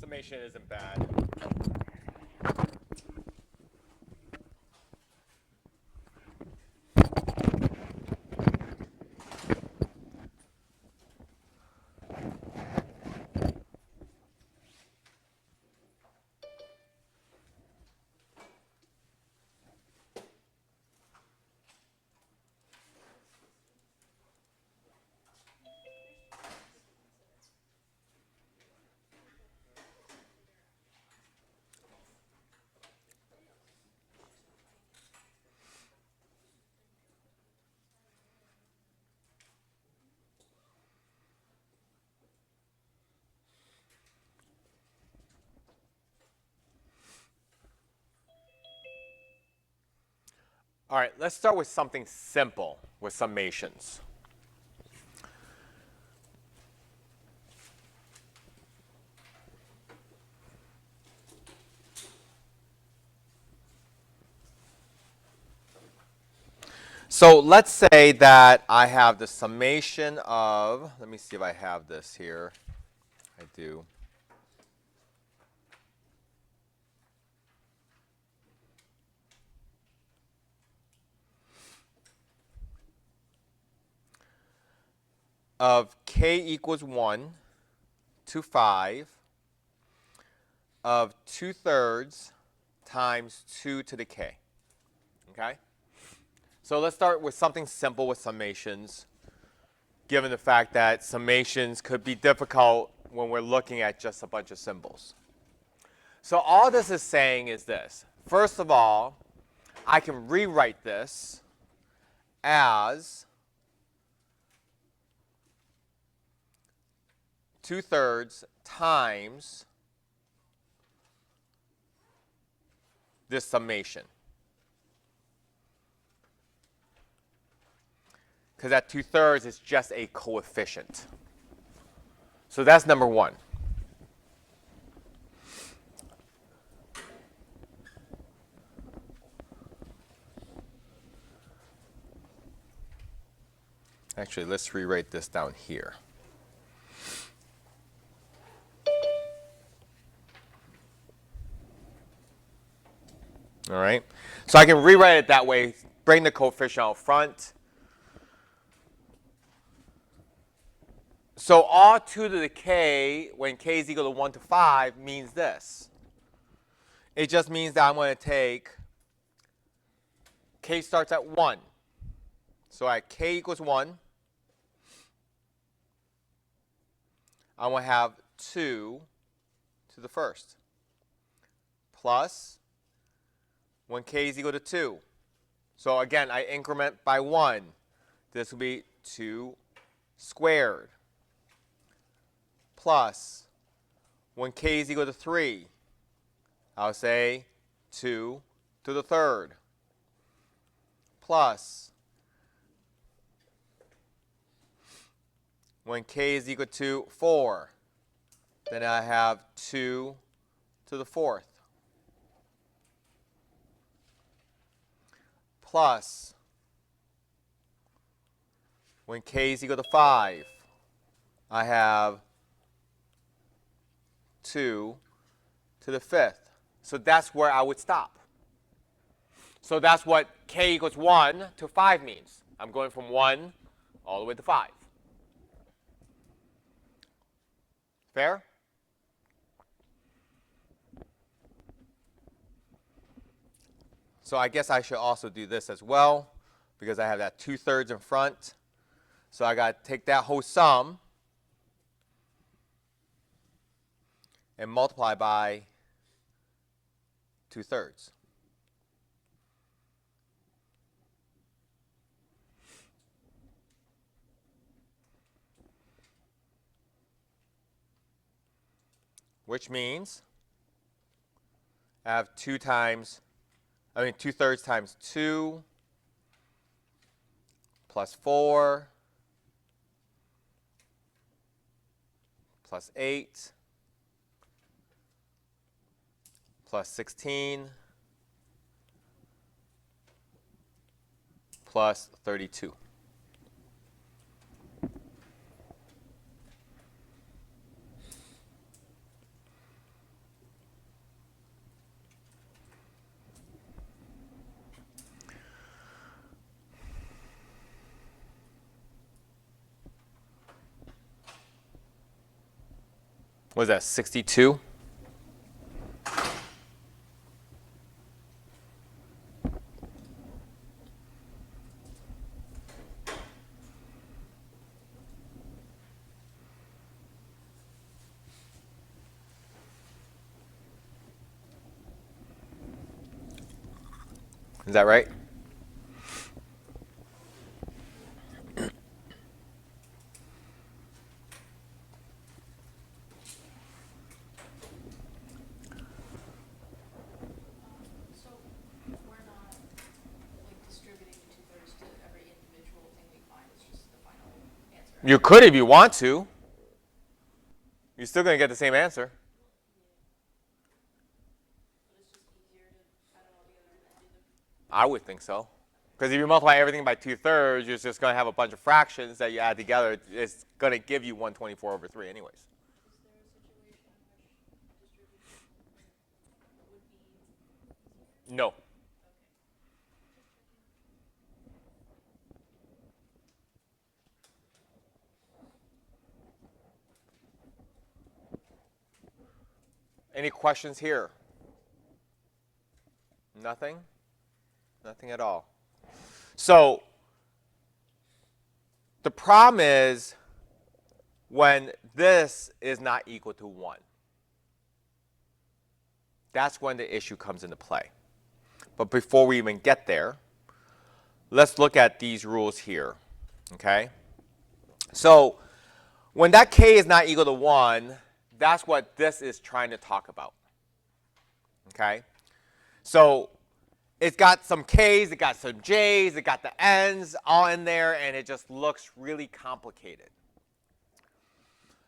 summation isn't bad. All right, let's start with something simple with summations. So let's say that I have the summation of, let me see if I have this here. I do. Of k equals 1 to 5 of 2/3 times 2 to the k. Okay? So let's start with something simple with summations, given the fact that summations could be difficult when we're looking at just a bunch of symbols. So all this is saying is this. First of all, I can rewrite this as 2/3 times this summation. Because that 2/3 is just a coefficient. So that's number one. Actually, let's rewrite this down here. All right. So I can rewrite it that way, bring the coefficient out front. So all 2 to the k, when k is equal to 1 to 5, means this. It just means that I'm going to take, k starts at 1. So at k equals 1, I'm going to have 2 to the first. Plus, when k is equal to 2. So again, I increment by 1. This will be 2 squared. Plus, when k is equal to 3, I'll say 2 to the third. Plus, when k is equal to 4, then I have 2 to the fourth. Plus, when k is equal to 5, I have 2 to the fifth. So that's where I would stop. So that's what k equals 1 to 5 means. I'm going from 1 all the way to 5. Fair? So I guess I should also do this as well, because I have that 2/3 in front. So I got to take that whole sum and multiply by 2/3. Which means I have 2/3 times 2 plus 4 plus 8 plus 16 plus 32. What is that, 62? Is that right? So we're not like distributing two-thirds to every individual thing we find. It's just the final answer. You could if you want to. You're still going to get the same answer. But it's just easier to add it all together and then do the. I would think so. Because if you multiply everything by 2/3, you're just going to have a bunch of fractions that you add together. It's going to give you 124 over 3 anyways. Is there a situation in which distribution would be easier? No. Okay. Any questions here? Nothing? Nothing at all. So the problem is when this is not equal to 1. That's when the issue comes into play. But before we even get there, let's look at these rules here. Okay? So when that k is not equal to 1, that's what this is trying to talk about. Okay? So it's got some k's, it got some j's, it got the n's all in there, and it just looks really complicated.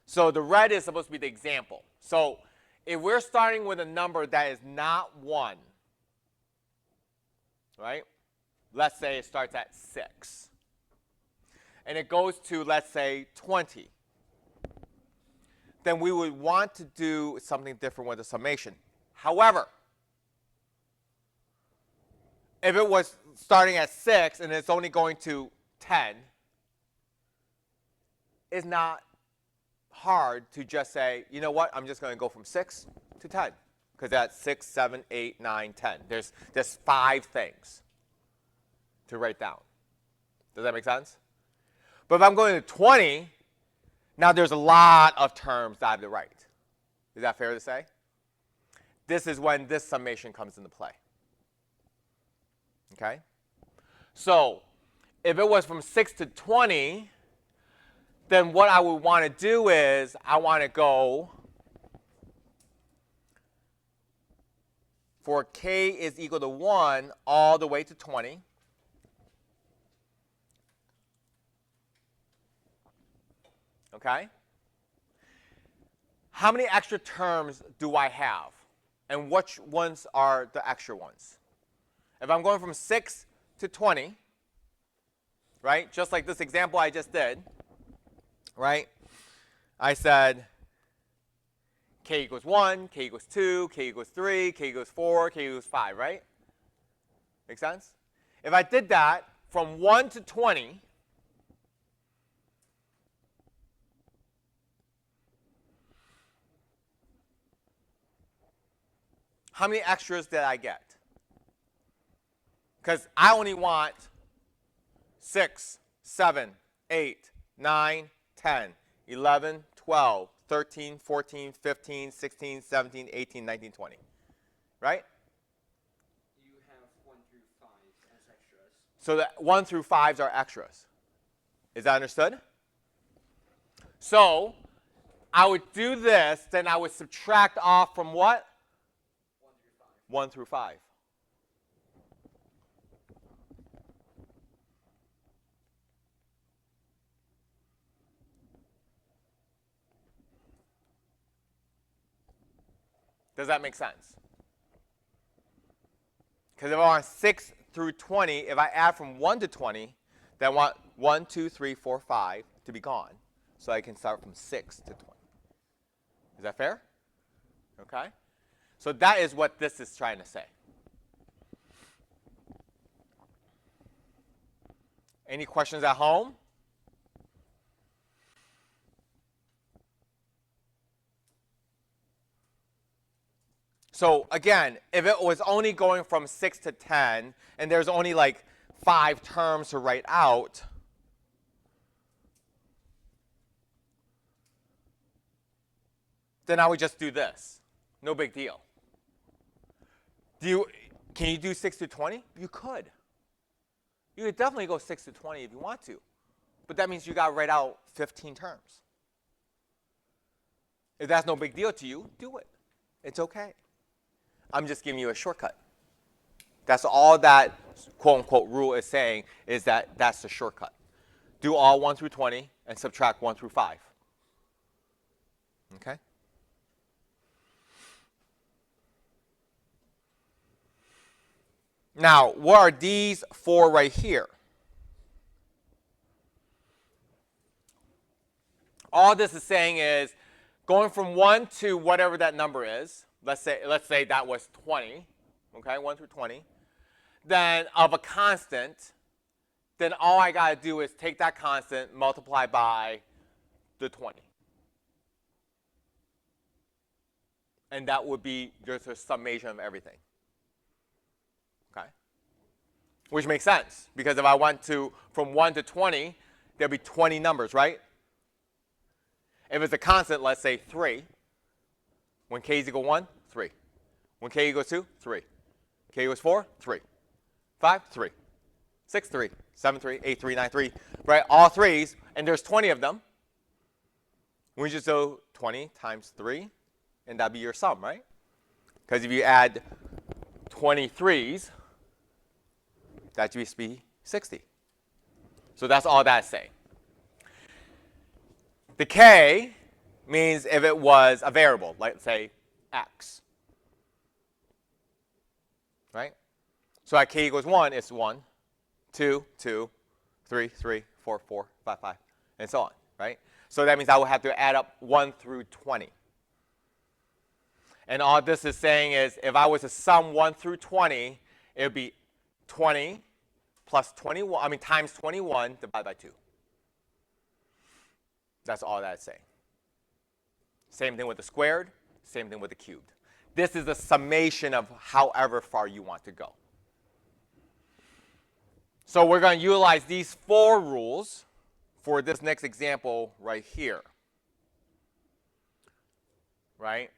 So the red is supposed to be the example. So if we're starting with a number that is not 1, right? Let's say it starts at 6. And it goes to, let's say, 20. Then we would want to do something different with the summation. However, if it was starting at 6 and it's only going to 10, it's not hard to just say, you know what, I'm just going to go from 6 to 10. Because that's 6, 7, 8, 9, 10. There's 5 things to write down. Does that make sense? But if I'm going to 20, now there's a lot of terms that I have to write. Is that fair to say? This is when this summation comes into play. Okay? So if it was from 6 to 20, then what I would want to do is I want to go for k is equal to 1 all the way to 20. Okay? How many extra terms do I have? And which ones are the extra ones? If I'm going from 6 to 20, right, just like this example I just did, right, I said k equals 1, k equals 2, k equals 3, k equals 4, k equals 5, right? Make sense? If I did that from 1 to 20, how many extras did I get? Because I only want 6, 7, 8, 9, 10, 11, 12, 13, 14, 15, 16, 17, 18, 19, 20. Right? You have 1 through 5 as extras. So that 1 through 5s are extras. Is that understood? So I would do this, then I would subtract off from what? 1 through 5. 1 through 5. Does that make sense? Because if I want 6 through 20, if I add from 1 to 20, then I want 1, 2, 3, 4, 5 to be gone. So I can start from 6 to 20. Is that fair? Okay? So that is what this is trying to say. Any questions at home? So again, if it was only going from 6 to 10, and there's only like 5 terms to write out, then I would just do this. No big deal. Can you do 6 to 20? You could. You could definitely go 6 to 20 if you want to. But that means you got to write out 15 terms. If that's no big deal to you, do it. It's okay. I'm just giving you a shortcut. That's all that quote-unquote rule is saying, is that that's the shortcut. Do all 1 through 20 and subtract 1 through 5. Okay? Now, what are these 4 right here? All this is saying is going from 1 to whatever that number is. Let's say that was 20, okay, 1 through 20. Then of a constant, then all I got to do is take that constant, multiply by the 20. And that would be just a summation of everything. Okay? Which makes sense, because if I went from 1 to 20, there'd be 20 numbers, right? If it's a constant, let's say 3. When k is equal 1, 3. When k equals 2, 3. K equals 4, 3. 5, 3. 6, 3. 7, 3. 8, 3, 9, 3. Right? All 3s, and there's 20 of them. We just do 20 times 3, and that'd be your sum, right? Because if you add 23s, that used to be 60. So that's all that's saying. The k means if it was a variable, like say x. Right? So at k equals 1, it's 1, 2, 2, 3, 3, 4, 4, 5, 5, and so on. Right? So that means I would have to add up 1 through 20. And all this is saying is if I was to sum 1 through 20, it would be 20 plus 21, times 21 divided by 2. That's all that's saying. Same thing with the squared, same thing with the cubed. This is a summation of however far you want to go. So we're going to utilize these 4 rules for this next example right here. Right?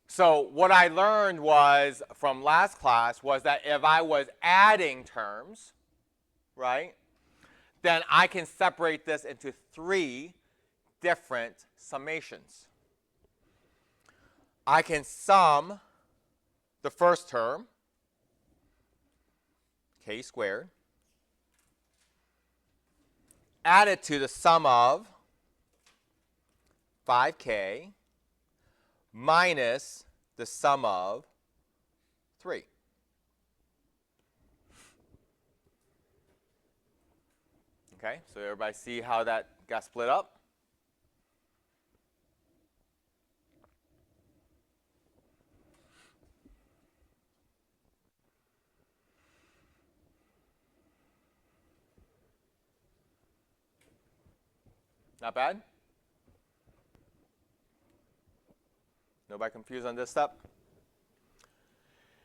So what I learned was from last class was that if I was adding terms, right, then I can separate this into 3 different summations. I can sum the first term, k squared, add it to the sum of 5k minus the sum of 3. Okay, so everybody see how that got split up? Not bad? Nobody confused on this step?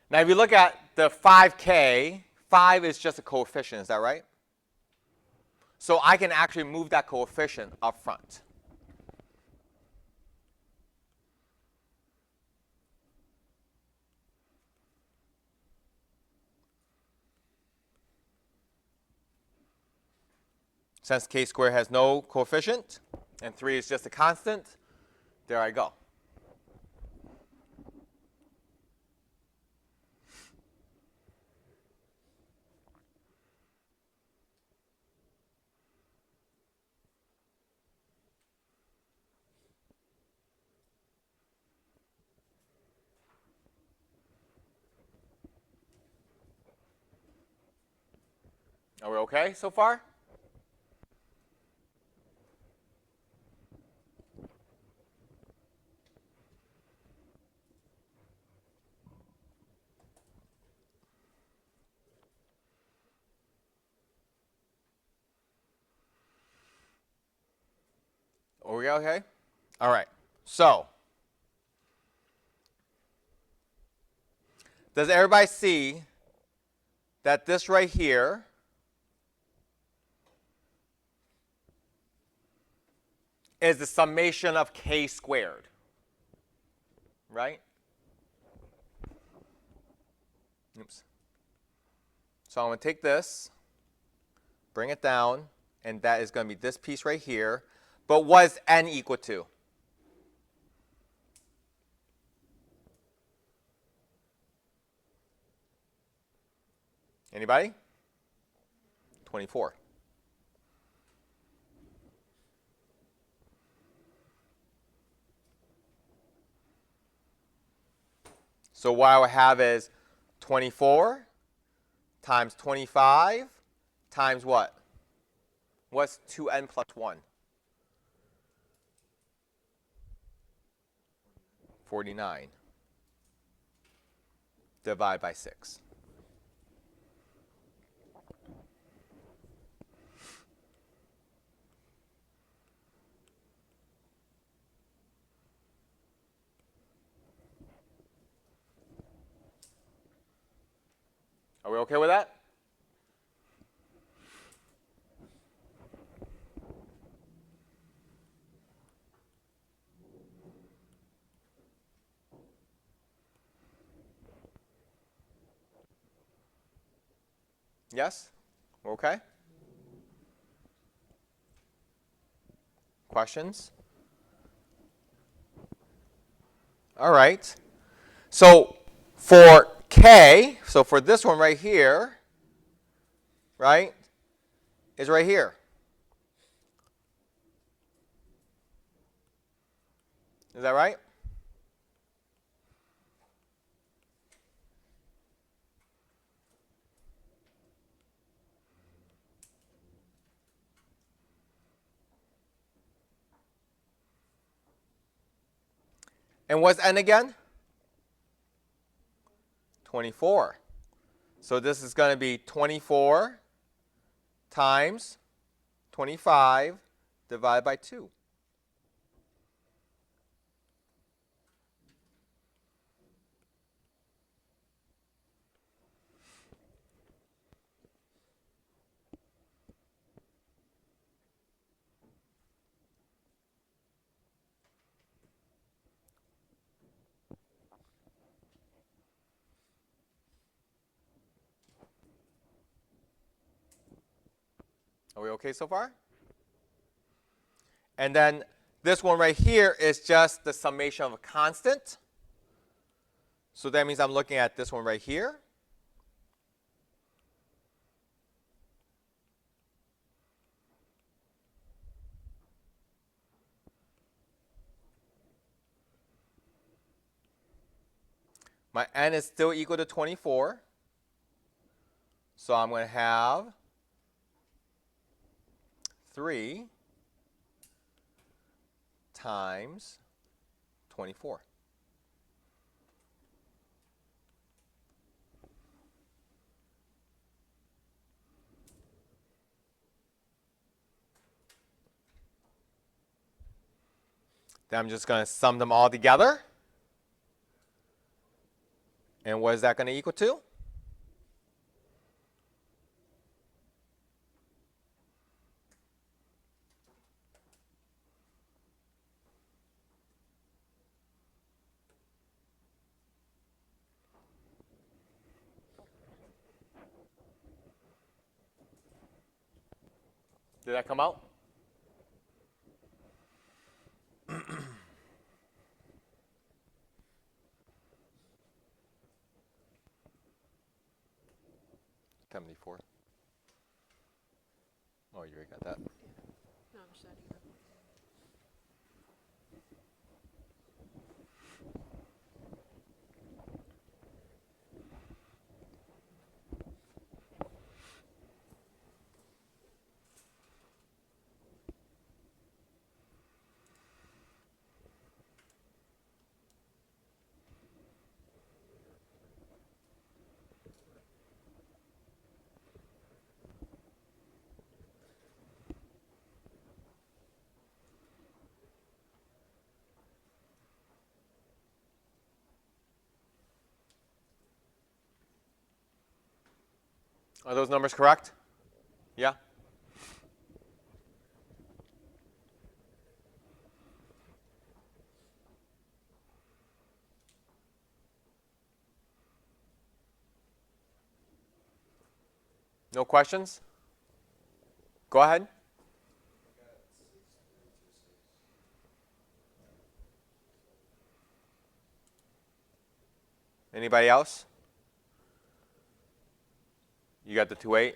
Now, if you look at the 5k, 5 is just a coefficient, is that right? So I can actually move that coefficient up front. Since k squared has no coefficient, and 3 is just a constant, there I go. Are we okay so far? Are we okay? All right. So, does everybody see that this right here is the summation of k squared? Right? Oops. So I'm going to take this, bring it down, and that is going to be this piece right here. But what is n equal to? Anybody? 24. So what I would have is 24 times 25 times what? What's 2n plus 1? 49. Divide by 6. Are we okay with that? Yes? We're okay? Questions? All right. So for k, so for this one right here, right, is right here. Is that right? And what's n again? 24. So this is going to be 24 times 25 divided by 2. Are we okay so far? And then this one right here is just the summation of a constant. So that means I'm looking at this one right here. My n is still equal to 24. So I'm going to have 3 times 24. Then I'm just going to sum them all together. And what is that going to equal to? Did that come out? $74. Oh, you already got that. No, I'm just adding it. Are those numbers correct? Yeah? No questions? Go ahead. Anybody else? You got the 2-8?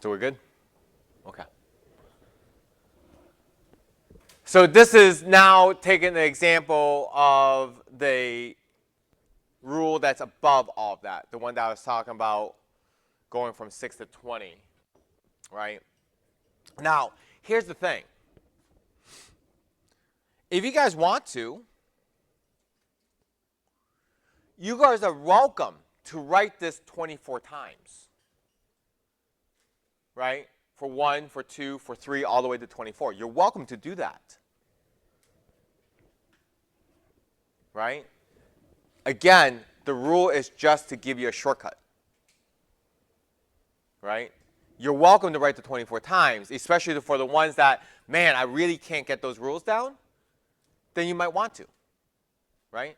So we're good? Okay. So this is now taking the example of the rule that's above all of that, the one that I was talking about going from 6 to 20, right? Now, here's the thing. If you guys want to, you guys are welcome to write this 24 times, right? For 1, for 2, for 3, all the way to 24. You're welcome to do that, right? Again, the rule is just to give you a shortcut, right? You're welcome to write the 24 times, especially for the ones that, man, I really can't get those rules down, then you might want to, right?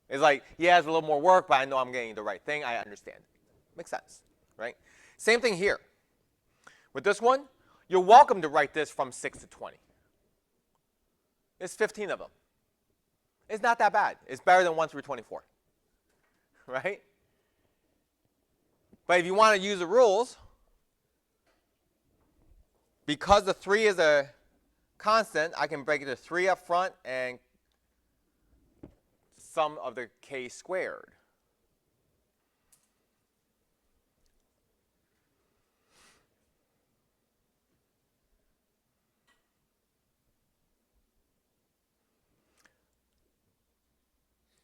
It's like, yeah, it's a little more work, but I know I'm getting the right thing. I understand. Makes sense, right? Same thing here. With this one, you're welcome to write this from 6 to 20. There's 15 of them. It's not that bad. It's better than 1 through 24, right? But if you want to use the rules, because the 3 is a constant, I can break it to 3 up front and sum of the k squared.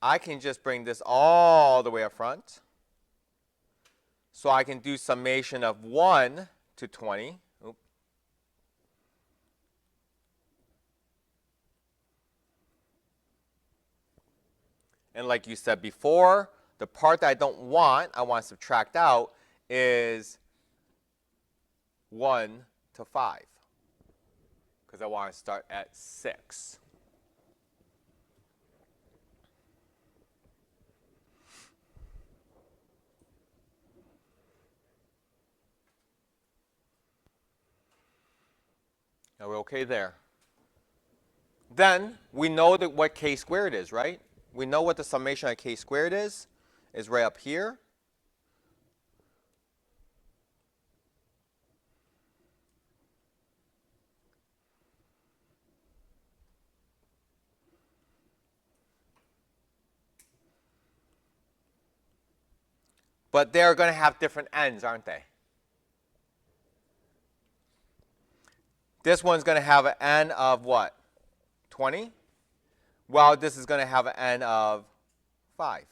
I can just bring this all the way up front. So I can do summation of 1 to 20. Oops. And like you said before, the part that I don't want, I want to subtract out, is 1 to 5. Because I want to start at 6. Are we okay there? Then we know that what k squared is, right? We know what the summation of k squared is right up here. But they're going to have different ends, aren't they? This one's going to have an n of what? 20? Well, this is going to have an n of 5.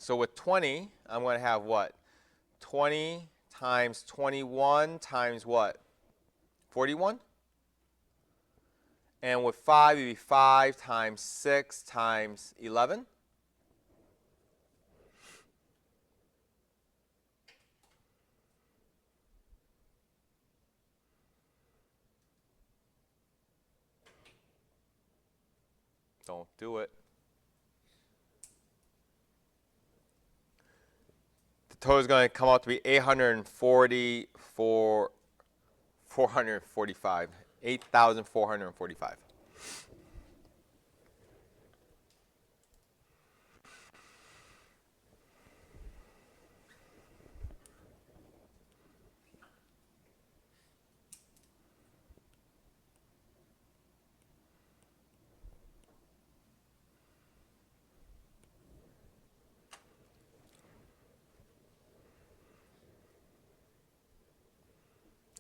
So with 20, I'm going to have what? 20 times 21 times what? 41? And with 5, it would be 5 times 6 times 11. Don't do it. The total is going to come out to be 8,445. 8,445.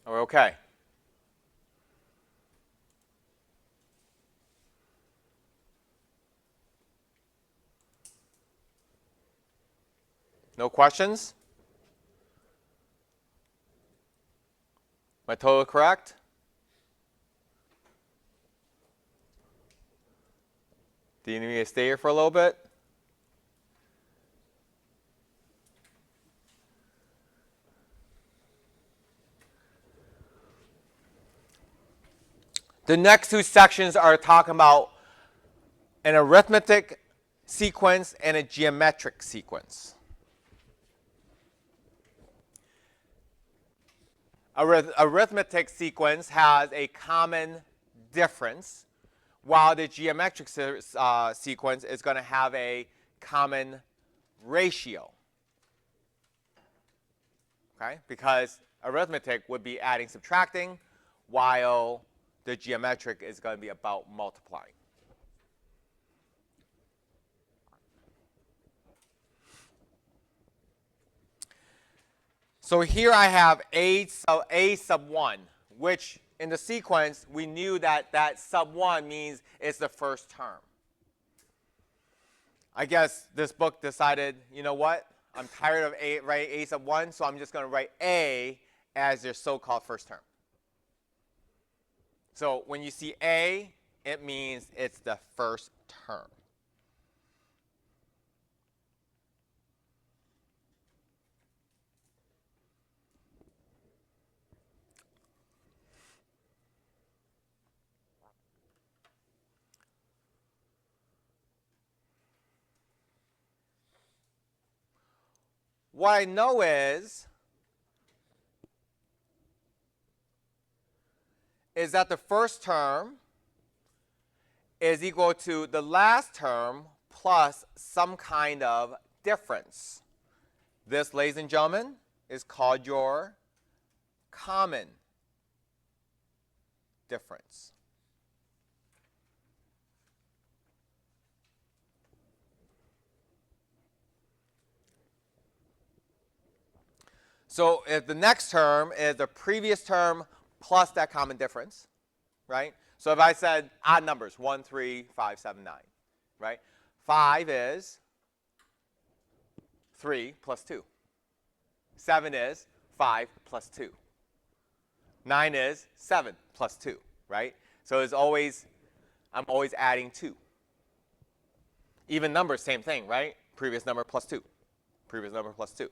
Are we okay? No questions? My total correct? Do you need me to stay here for a little bit? The next two sections are talking about an arithmetic sequence and a geometric sequence. Arithmetic sequence has a common difference, while the geometric sequence is going to have a common ratio. Okay? Because arithmetic would be adding, subtracting, while the geometric is going to be about multiplying. So here I have a sub 1, which in the sequence we knew that that sub 1 means it's the first term. I guess this book decided, you know what? I'm tired of writing a sub 1, so I'm just going to write a as your so-called first term. So when you see a, it means it's the first term. What I know is that the first term is equal to the last term plus some kind of difference. This, ladies and gentlemen, is called your common difference. So if the next term is the previous term plus that common difference, right? So if I said odd numbers, 1, 3, 5, 7, 9, right? 5 is 3 plus 2. 7 is 5 plus 2. 9 is 7 plus 2, right? So it's always, I'm always adding 2. Even numbers, same thing, right? Previous number plus 2. Previous number plus 2.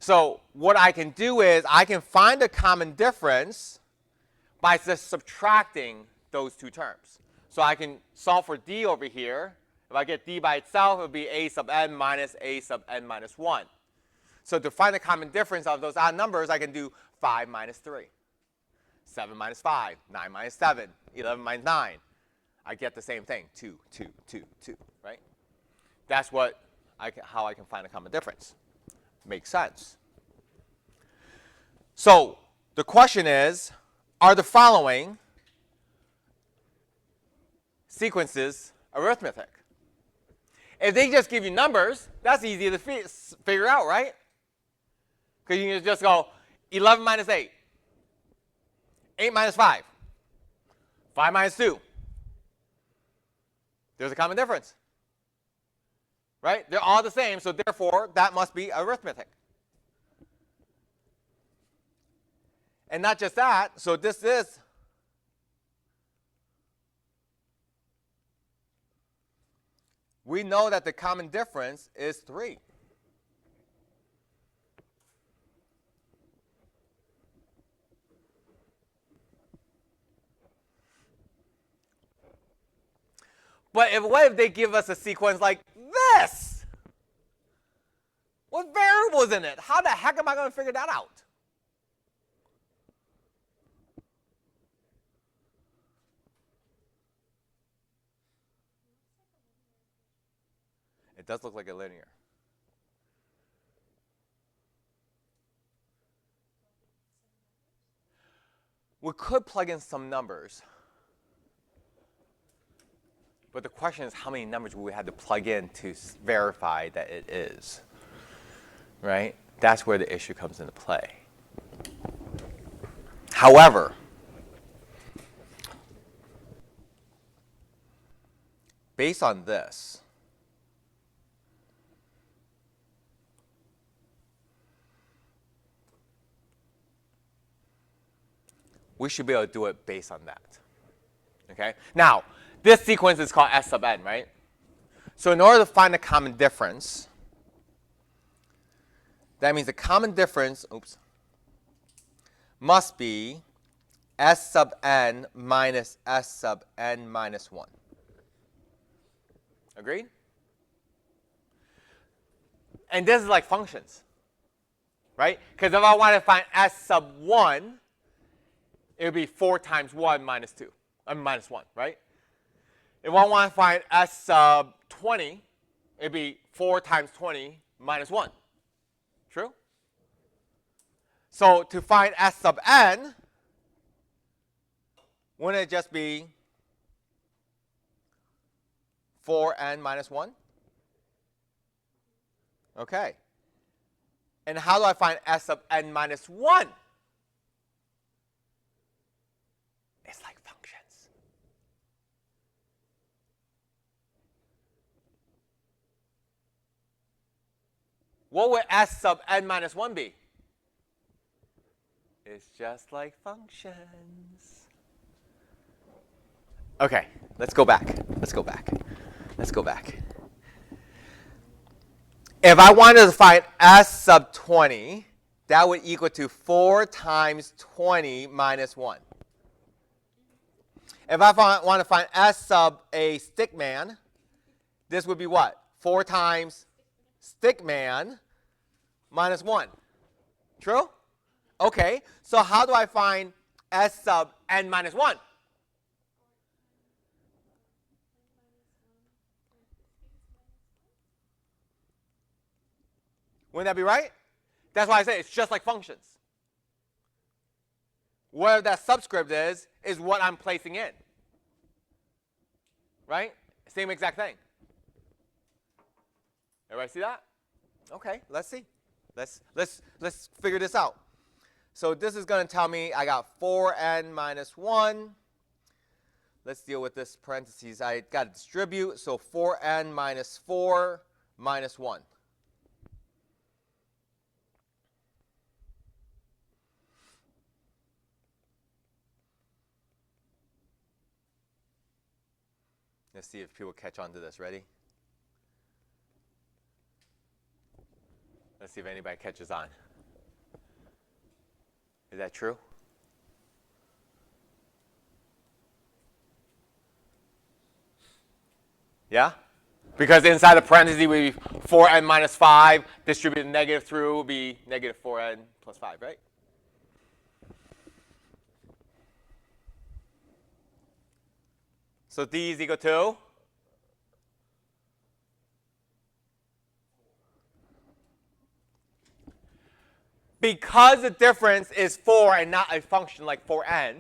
So what I can do is I can find a common difference by just subtracting those two terms. So I can solve for d over here. If I get d by itself, it would be a sub n minus a sub n minus 1. So to find the common difference of those odd numbers, I can do 5 minus 3, 7 minus 5, 9 minus 7, 11 minus 9. I get the same thing, 2, 2, 2, 2, right? That's how I can find a common difference. Makes sense. So the question is, are the following sequences arithmetic? If they just give you numbers, that's easy to figure out, right? Because you can just go 11 minus 8, 8 minus 5, 5 minus 2. There's a common difference. Right? They're all the same, so therefore that must be arithmetic. And not just that, so this is we know that the common difference is 3. But what if they give us a sequence like this? With variables in it? How the heck am I going to figure that out? It does look like a linear. We could plug in some numbers. But the question is, how many numbers will we have to plug in to verify that it is? Right? That's where the issue comes into play. However, based on this, we should be able to do it based on that. Okay? Now, this sequence is called S sub n, right? So in order to find the common difference, that means the common difference, must be S sub n minus S sub n minus 1. Agreed? And this is like functions, right? Because if I want to find S sub 1, it would be 4 times 1 minus 2. Minus 1, right? If I want to find S sub 20, it would be 4 times 20 minus 1. True? So to find S sub n, wouldn't it just be 4n minus 1? Okay. And how do I find S sub n minus 1? It's like functions. What would S sub n minus 1 be? It's just like functions. Okay, let's go back. If I wanted to find S sub 20, that would equal to 4 times 20 minus 1. If I want to find S sub a stickman, this would be what? 4 times stickman minus 1. True? Okay, so how do I find S sub n minus 1? Wouldn't that be right? That's why I say it's just like functions. Whatever that subscript is what I'm placing in. Right? Same exact thing. Everybody see that? Okay, let's see. Let's figure this out. So this is going to tell me I got 4n minus 1. Let's deal with this parentheses. I got to distribute, so 4n minus 4 minus 1. Let's see if people catch on to this. Ready? Let's see if anybody catches on. Is that true? Yeah? Because inside the parentheses would be 4n minus 5, distribute the negative through would be negative 4n plus 5, right? So d is equal to? Because the difference is 4 and not a function like 4n,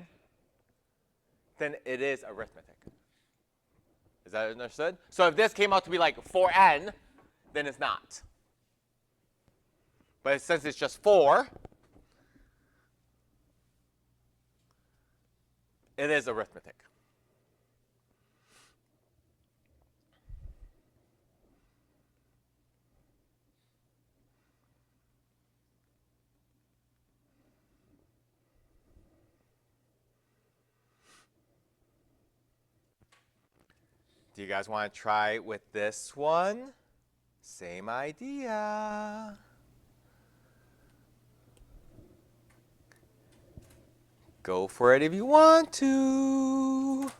then it is arithmetic. Is that understood? So if this came out to be like 4n, then it's not. But since it's just 4, it is arithmetic. Do you guys want to try with this one? Same idea. Go for it if you want to.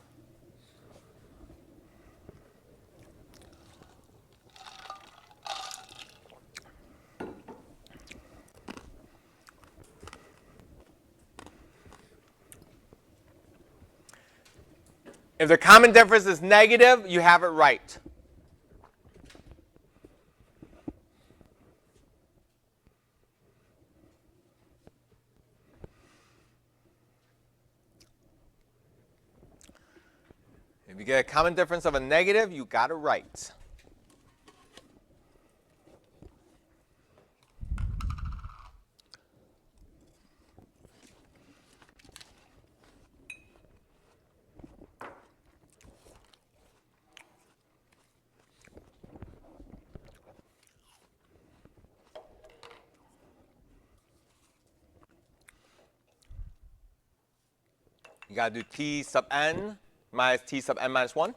If the common difference is negative, you have it right. If you get a common difference of a negative, you got it right. You got to do t sub n minus t sub n minus 1.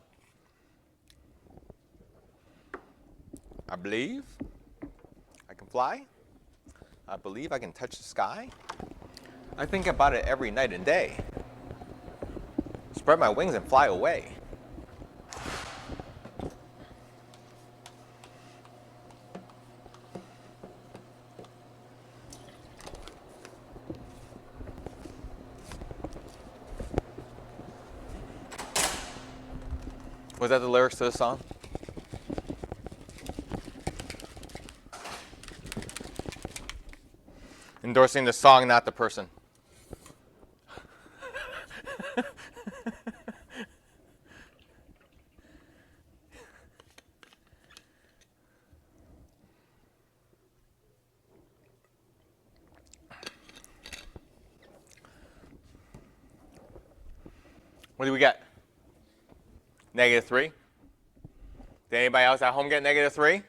I believe I can fly. I believe I can touch the sky. I think about it every night and day. Spread my wings and fly away. Was that the lyrics to the song? Endorsing the song, not the person. What do we get? -3. Did anybody else at home get -3?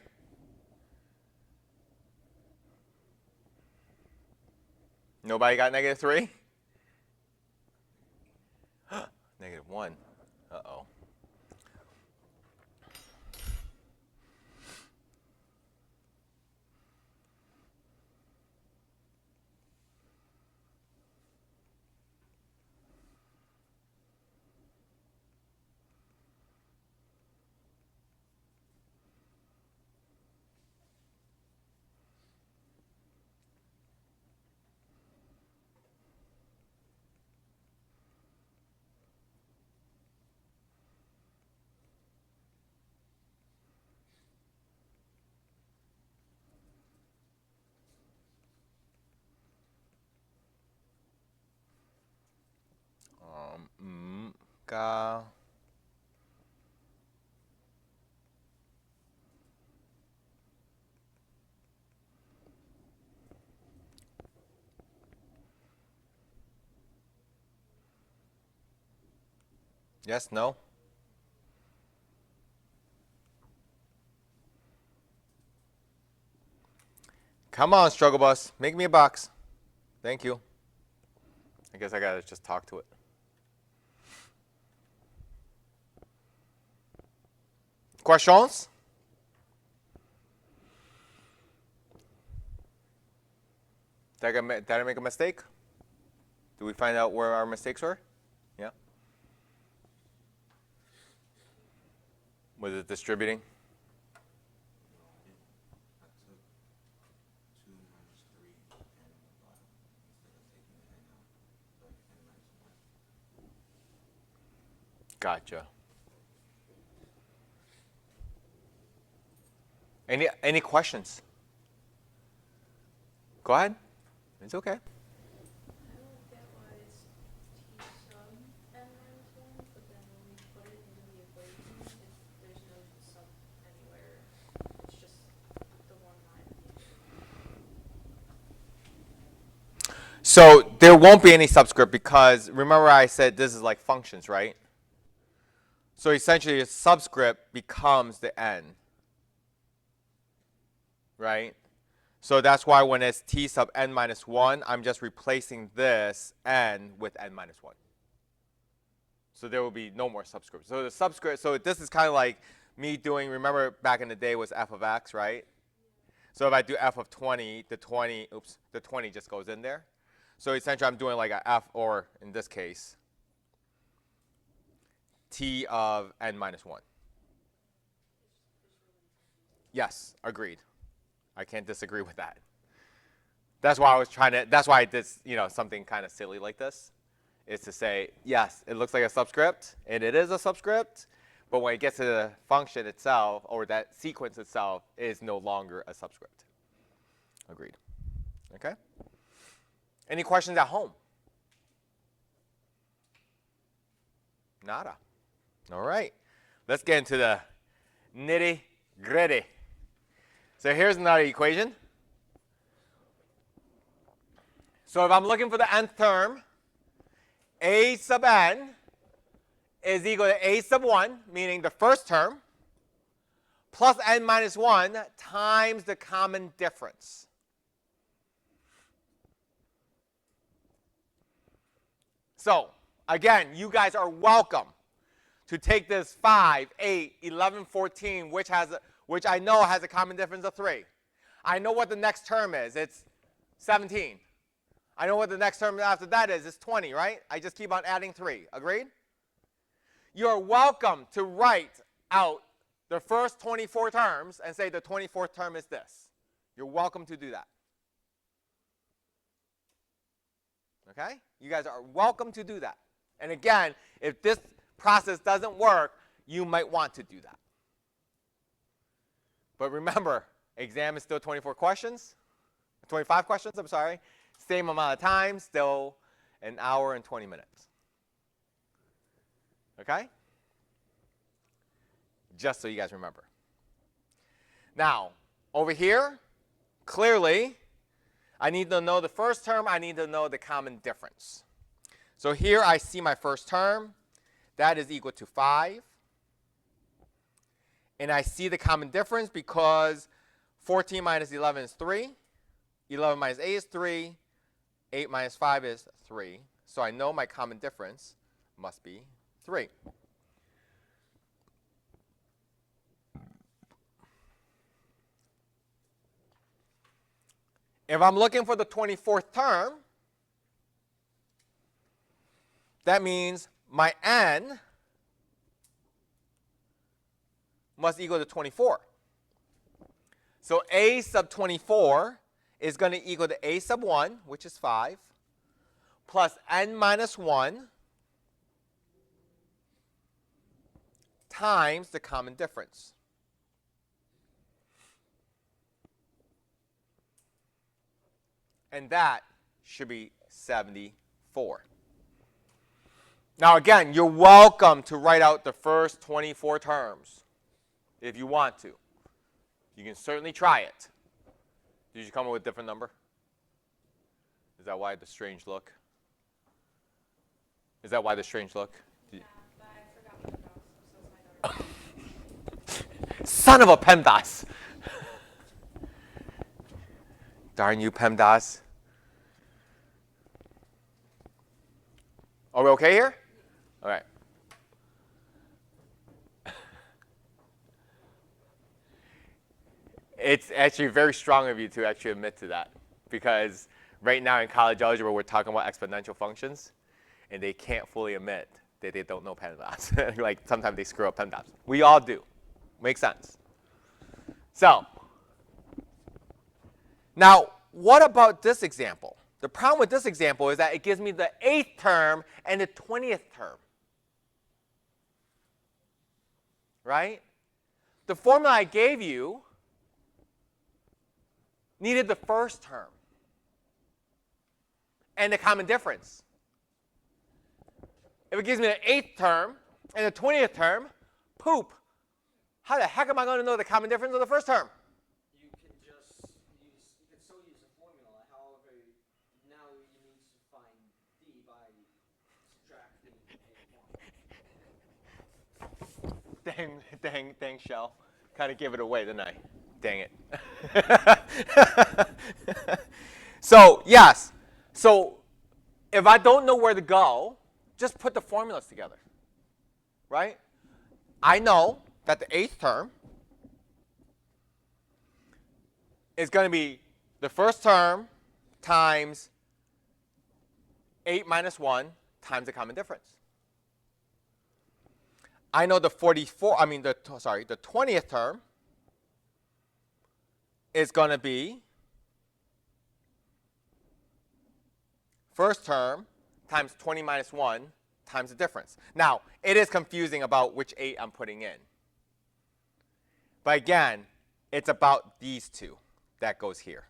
Nobody got -3? -1. Uh-oh. Ka. Yes, no? Come on, Struggle Bus. Make me a box. Thank you. I guess I gotta just talk to it. Questions? Did I make a mistake? Did we find out where our mistakes were? Yeah. Was it distributing? Gotcha. Any questions? Go ahead. It's okay. I don't get why it's t sub n minus 1, but then when we put it into the equation, there's no sub anywhere. It's just the one line at the end. So there won't be any subscript because remember I said this is like functions, right? So essentially a subscript becomes the n, right? So that's why when it's t sub n minus 1, I'm just replacing this n with n minus 1. So there will be no more subscript. So the subscript, so this is kind of like me doing, remember back in the day was f of x, right? So if I do f of 20, the 20 just goes in there. So essentially I'm doing like a f, or in this case, t of n minus 1. Yes, agreed. I can't disagree with that. That's why I was trying to, that's why I did, something kind of silly like this. is to say, yes, it looks like a subscript, and it is a subscript, but when it gets to the function itself, or that sequence itself, it is no longer a subscript. Agreed. Okay? Any questions at home? Nada. All right. Let's get into the nitty-gritty. So here's another equation. So if I'm looking for the nth term, a sub n is equal to a sub 1, meaning the first term, plus n minus 1 times the common difference. So again, you guys are welcome to take this 5, 8, 11, 14, which I know has a common difference of 3. I know what the next term is. It's 17. I know what the next term after that is. It's 20, right? I just keep on adding 3. Agreed? You're welcome to write out the first 24 terms and say the 24th term is this. You're welcome to do that. Okay? You guys are welcome to do that. And again, if this process doesn't work, you might want to do that. But remember, exam is still 24 questions. 25 questions, I'm sorry. Same amount of time, still an hour and 20 minutes. Okay? Just so you guys remember. Now, over here, clearly, I need to know the first term. I need to know the common difference. So here I see my first term. That is equal to 5. And I see the common difference because 14 minus 11 is 3. 11 minus 8 is 3. 8 minus 5 is 3. So I know my common difference must be 3. If I'm looking for the 24th term, that means my n must equal to 24. So a sub 24 is going to equal to a sub 1, which is 5, plus n minus 1 times the common difference. And that should be 74. Now again, you're welcome to write out the first 24 terms if you want to. You can certainly try it. Did you come up with a different number? Is that why the strange look? Is that why the strange look? Yeah, but I forgot my dogs, so it's my daughter. Son of a PEMDAS! Darn you, PEMDAS. Are we okay here? All right. It's actually very strong of you to actually admit to that, because right now in college algebra we're talking about exponential functions, and they can't fully admit that they don't know PEMDAS. Like sometimes they screw up PEMDAS. We all do. Makes sense. So now, what about this example? The problem with this example is that it gives me the 8th term and the 20th term. Right? The formula I gave you needed the first term and the common difference. If it gives me the 8th term and the 20th term, poop. How the heck am I going to know the common difference of the first term? You can just use, you can still use the formula. However, now you need to find D by subtracting A1. Dang, Shell. Kind of gave it away, didn't I? Dang it. So, yes. So, if I don't know where to go, just put the formulas together. Right? I know that the 8th term is going to be the first term times 8 minus 1 times the common difference. I know the 20th term is going to be first term times 20 minus 1 times the difference. Now, it is confusing about which 8 I'm putting in. But again, it's about these two that goes here.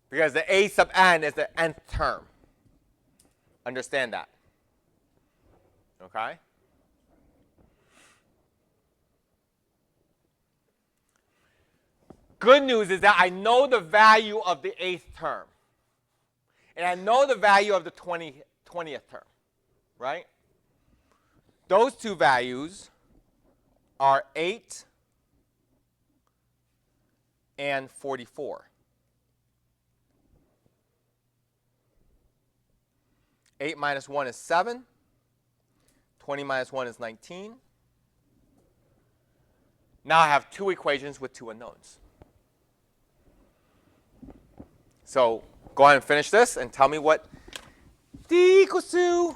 Because the a sub n is the nth term. Understand that. Okay? Good news is that I know the value of the 8th term. And I know the value of the 20th term. Right? Those two values are 8 and 44. 8 minus 1 is 7. 20 minus 1 is 19. Now I have two equations with two unknowns. So go ahead and finish this and tell me what d equals to.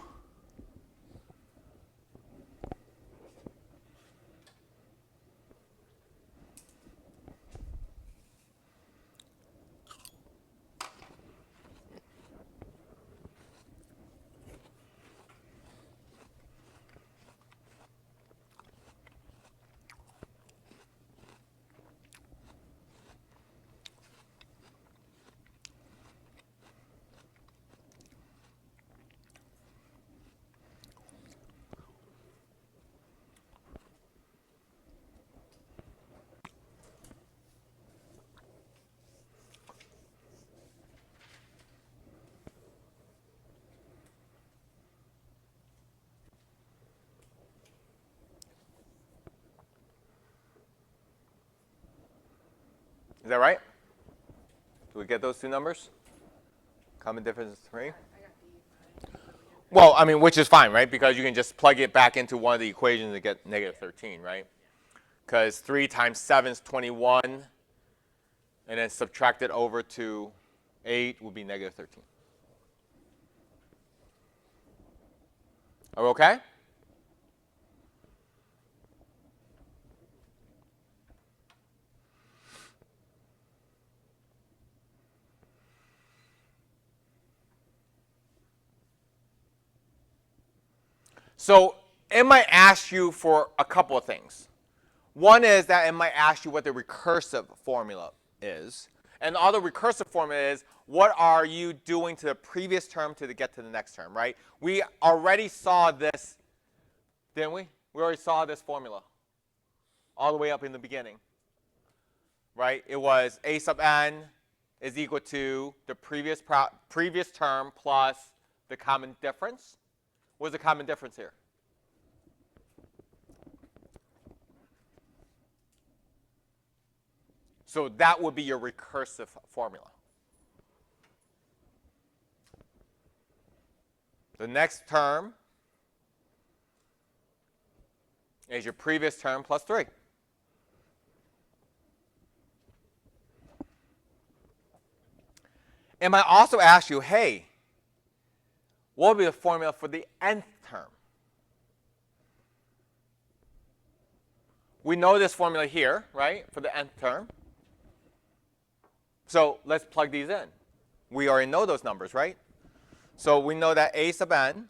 Is that right? Do we get those two numbers? Common difference is 3? I got D. Well, I mean, which is fine, right? Because you can just plug it back into one of the equations to get negative 13, right? Because 3 times 7 is 21, and then subtract it over to 8 would be negative 13. Are we okay? So it might ask you for a couple of things. One is that it might ask you what the recursive formula is. And the other recursive formula is, what are you doing to the previous term to get to the next term, right? We already saw this, didn't we? We already saw this formula all the way up in the beginning, right? It was a sub n is equal to the previous term plus the common difference. What's the common difference here? So that would be your recursive formula. The next term is your previous term plus 3. It might also ask you, hey, what would be the formula for the nth term? We know this formula here, right, for the nth term. So let's plug these in. We already know those numbers, right? So we know that a sub n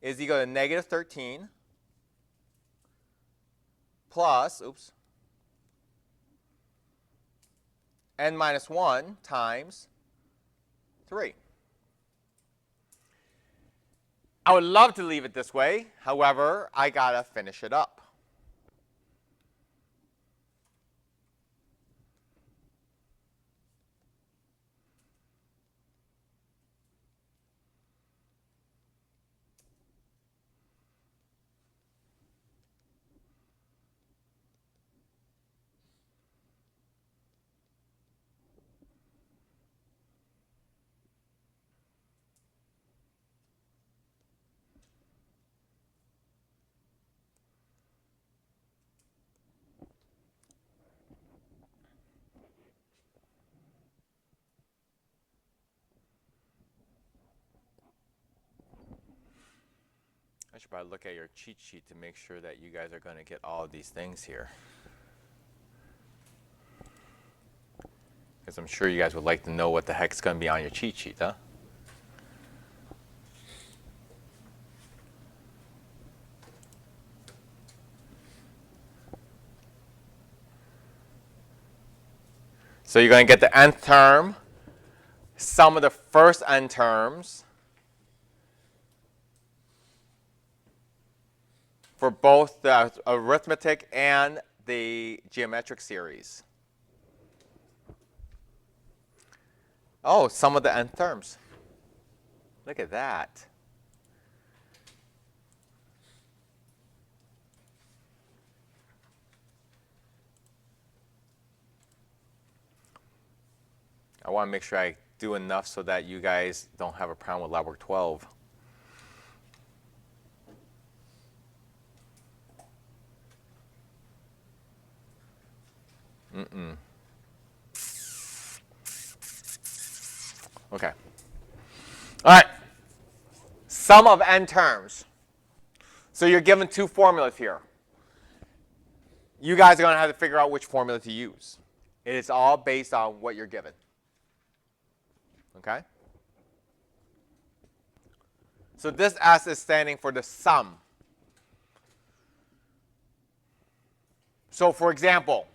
is equal to negative 13 plus, n minus 1 times 3. I would love to leave it this way. However, I got to finish it up. I should probably look at your cheat sheet to make sure that you guys are going to get all of these things here. Because I'm sure you guys would like to know what the heck's going to be on your cheat sheet, huh? So you're going to get the nth term, sum of the first n terms for both the arithmetic and the geometric series. Oh, sum of the nth terms. Look at that. I want to make sure I do enough so that you guys don't have a problem with lab work 12. Okay. All right. Sum of n terms. So you're given two formulas here. You guys are going to have to figure out which formula to use. It is all based on what you're given. Okay? So this S is standing for the sum. So for example,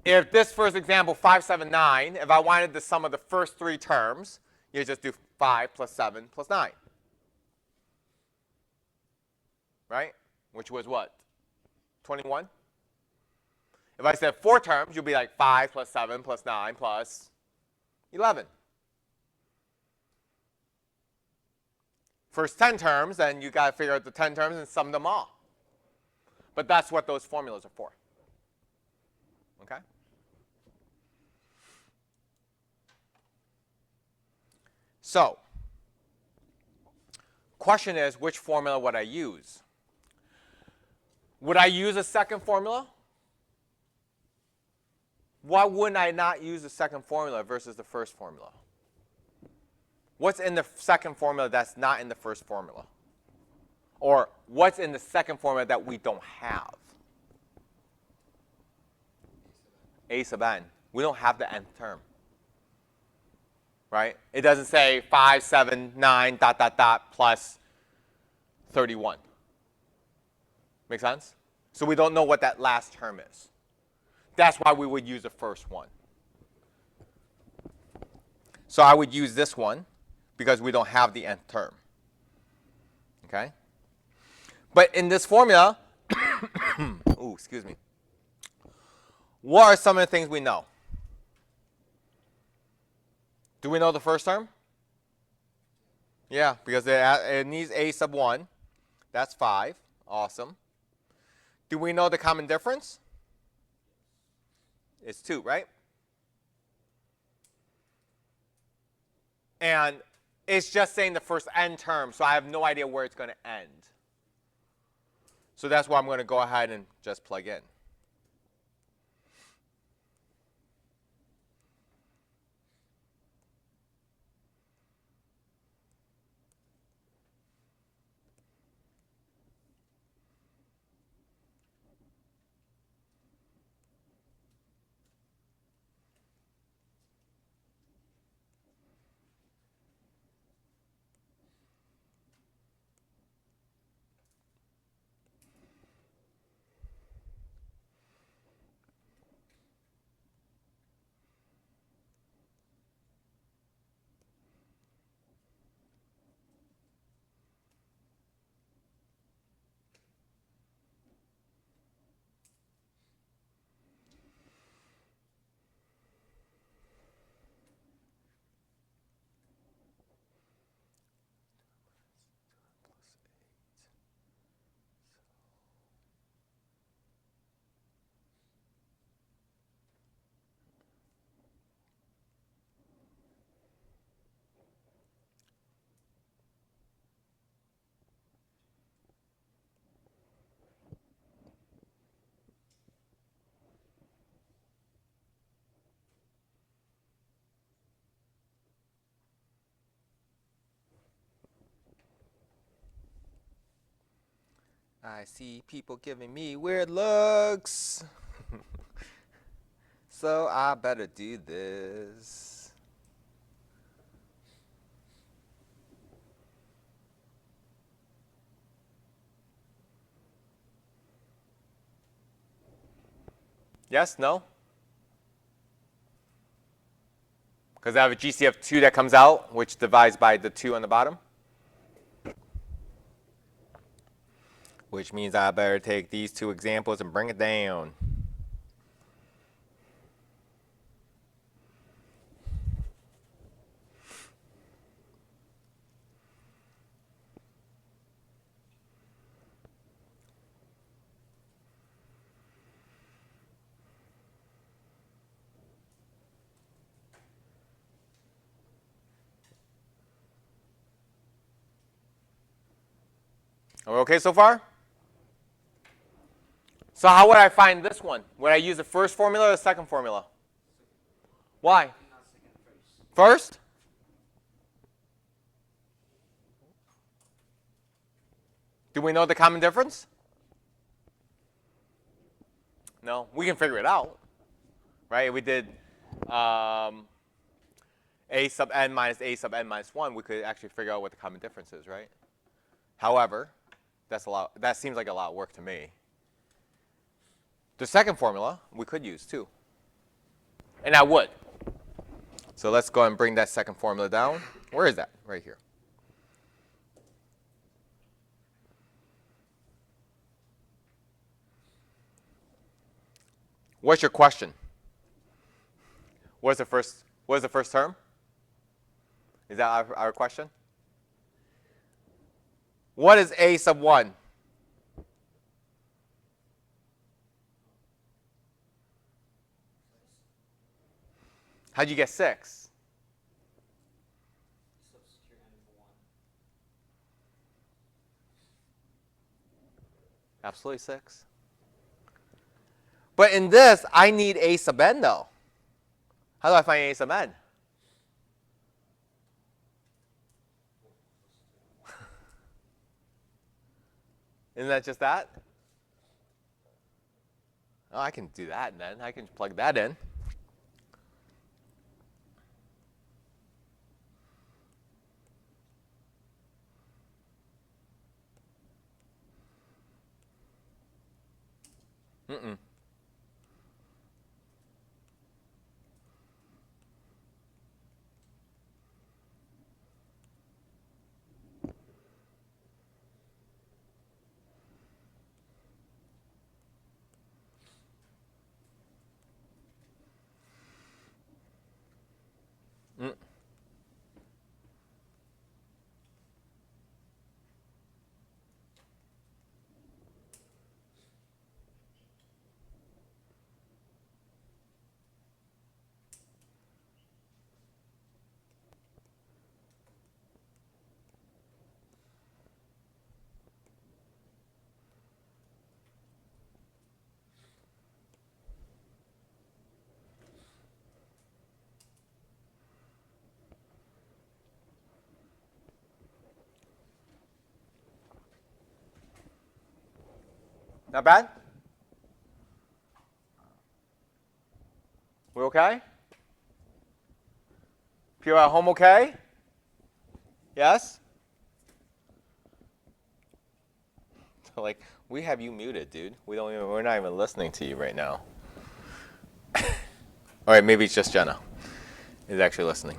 if this first example, 579, if I wanted the sum of the first three terms, you just do 5 plus 7 plus 9. Right? Which was what? 21? If I said 4 terms, you'll be like 5 plus 7 plus 9 plus 11. First 10 terms, then you got to figure out the 10 terms and sum them all. But that's what those formulas are for. Okay? So, question is, which formula would I use? Would I use a second formula? Why wouldn't I not use the second formula versus the first formula? What's in the second formula that's not in the first formula? Or what's in the second formula that we don't have? A sub n. We don't have the nth term. Right? It doesn't say 5, 7, 9, dot, dot, dot, plus 31. Make sense? So we don't know what that last term is. That's why we would use the first one. So I would use this one because we don't have the nth term. Okay? But in this formula, ooh, excuse me. What are some of the things we know? Do we know the first term? Yeah, because it needs a sub 1. That's 5. Awesome. Do we know the common difference? It's 2, right? And it's just saying the first n term, so I have no idea where it's going to end. So that's why I'm going to go ahead and just plug in. I see people giving me weird looks. So I better do this. Yes? No? Because I have a GCF 2 that comes out, which divides by the 2 on the bottom. Which means I better take these two examples and bring it down. Are we okay so far? So how would I find this one? Would I use the first formula or the second formula? Why? First? Do we know the common difference? No. We can figure it out. Right? If we did a sub n minus a sub n minus 1, we could actually figure out what the common difference is, right? However, that seems like a lot of work to me. The second formula we could use too. And I would. So let's go and bring that second formula down. Where is that? Right here. What's your question? What is the first term? Is that our question? What is a sub 1? How'd you get 6? Substitute n for 1. Absolutely 6. But in this, I need a sub n though. How do I find a sub n? Isn't that just that? Oh, I can do that then. I can plug that in. Mm-mm. Mm. Not bad? We okay? People at home okay? Yes? Like, we have you muted, dude. We're not even listening to you right now. All right, maybe it's just Jenna is actually listening.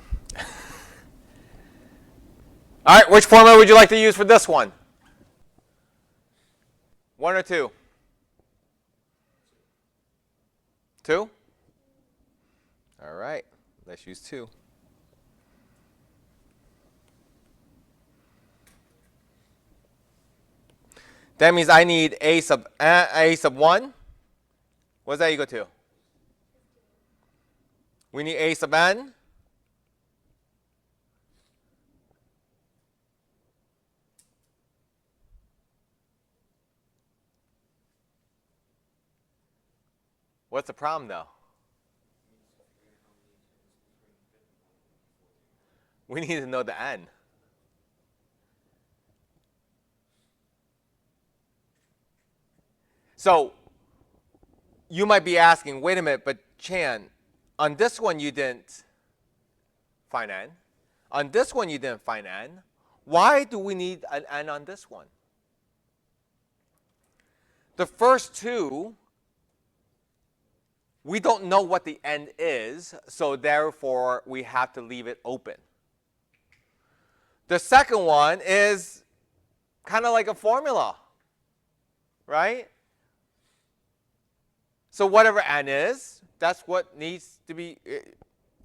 All right, which formula would you like to use for this one? 1 or 2? 2? All right, let's use 2. That means I need a sub 1. What does that equal to? We need a sub n. What's the problem though? We need to know the n. So you might be asking, wait a minute, but Chan, On this one, you didn't find n. On this one, you didn't find n. Why do we need an n on this one? The first two, we don't know what the n is, so therefore we have to leave it open. The second one is kind of like a formula, right? So whatever n is, that's what needs to be,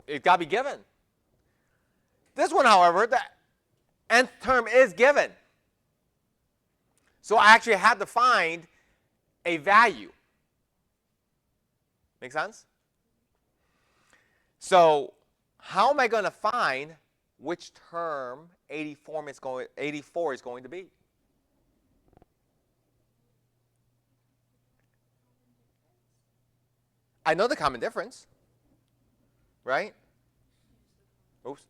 it got to be given. This one, however, the nth term is given. So I actually have to find a value. Make sense? So how am I going to find which term 84 is going to be? I know the common difference, right? Oops.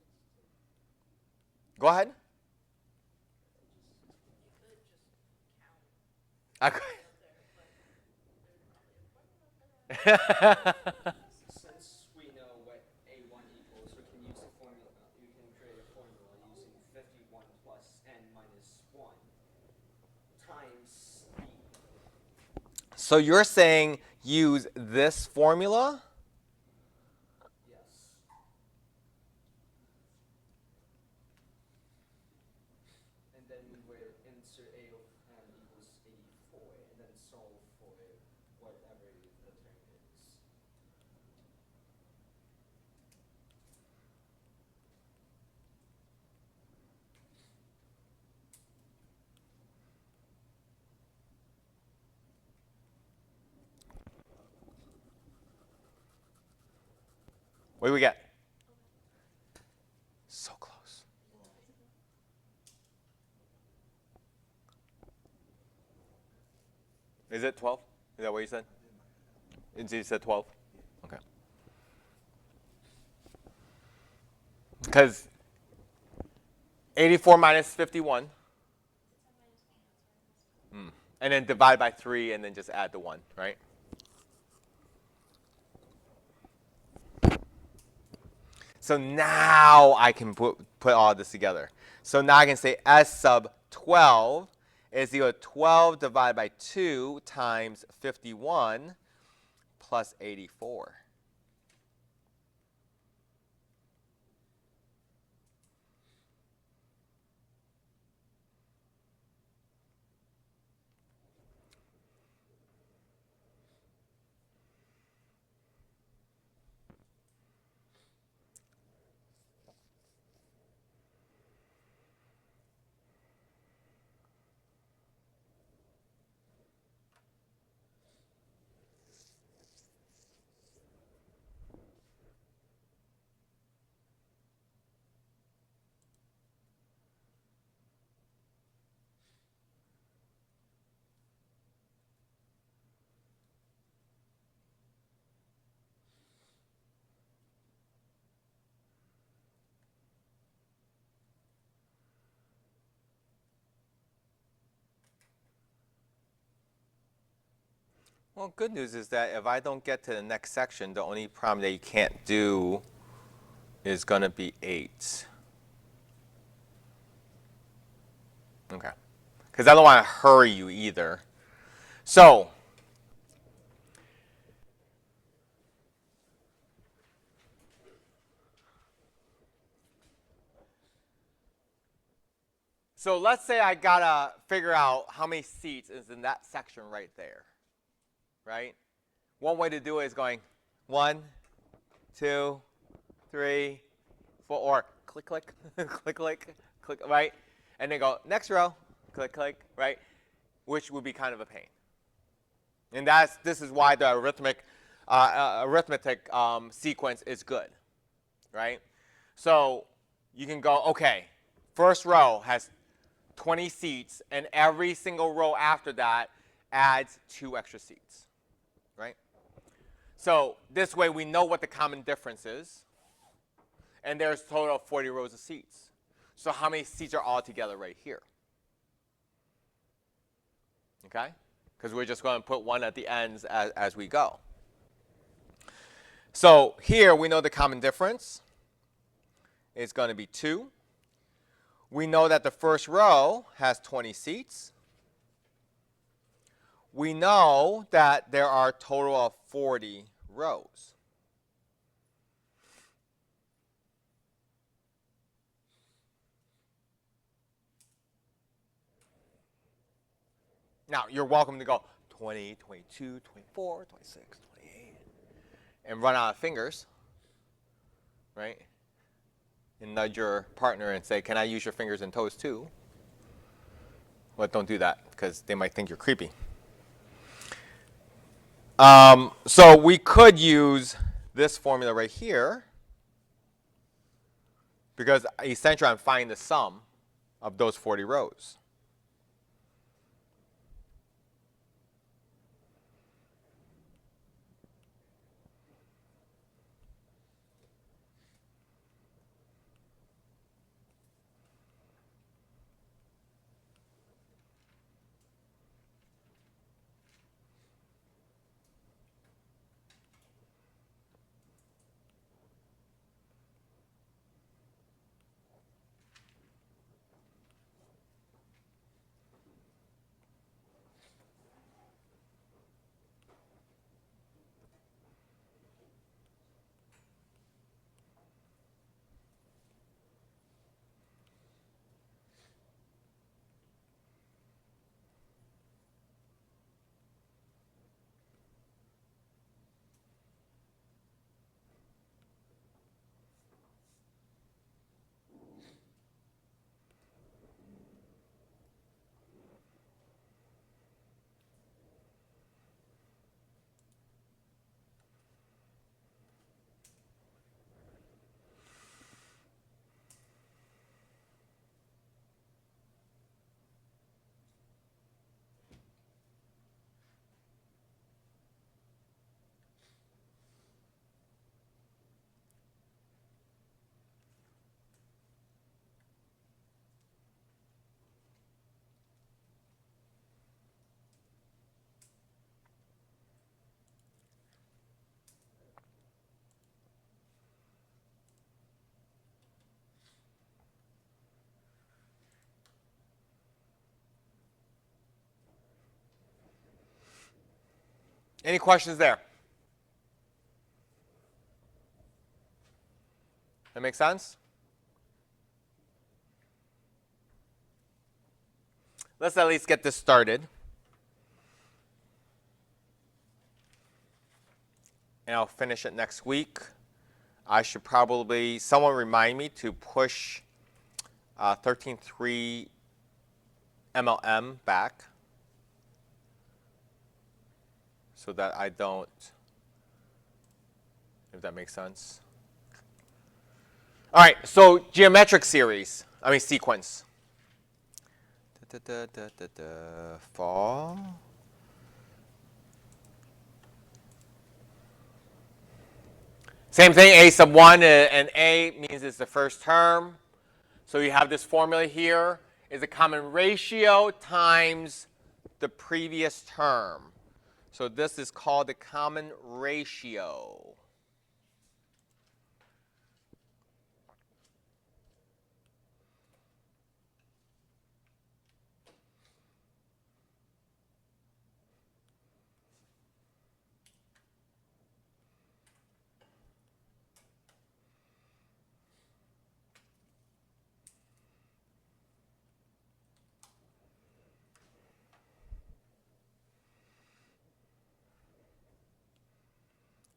Go ahead. I could. Since we know what A1 equals, we can use the formula. You can create a formula using 51 plus n minus 1 times e. So you're saying use this formula? Yes. And then we will insert a of n equals 84 and then solve for whatever the term is. What do we get? So close. Is it 12? Is that what you said? You said 12? Okay. Because 84 minus 51. And then divide by 3 and then just add the 1, right? So now I can put all this together. So now I can say S sub 12 is equal to 12 divided by 2 times 51 plus 84. Well, good news is that if I don't get to the next section, the only problem that you can't do is going to be 8. Okay. Because I don't want to hurry you either. So let's say I got to figure out how many seats is in that section right there. Right? One way to do it is going 1, 2, 3, 4, or click, click, click, click, click, right? And then go next row, click, click, right? Which would be kind of a pain. And this is why the arithmetic sequence is good, right? So you can go, okay, first row has 20 seats, and every single row after that adds 2 extra seats, right? So this way we know what the common difference is, and there's a total of 40 rows of seats. So how many seats are all together right here? Okay? Because we're just going to put 1 at the ends as we go. So here we know the common difference is going to be 2. We know that the first row has 20 seats. We know that there are a total of 40 rows. Now, you're welcome to go 20, 22, 24, 26, 28, and run out of fingers, right? And nudge your partner and say, can I use your fingers and toes too? But don't do that because they might think you're creepy. So we could use this formula right here because essentially I'm finding the sum of those 40 rows. Any questions there? That make sense? Let's at least get this started. And I'll finish it next week. I should probably, someone remind me to push 13.3 MLM back so that I don't, if that makes sense. All right, so geometric series, sequence. Fall. Same thing, a sub 1 and a means it's the first term. So you have this formula here is a common ratio times the previous term. So this is called the common ratio.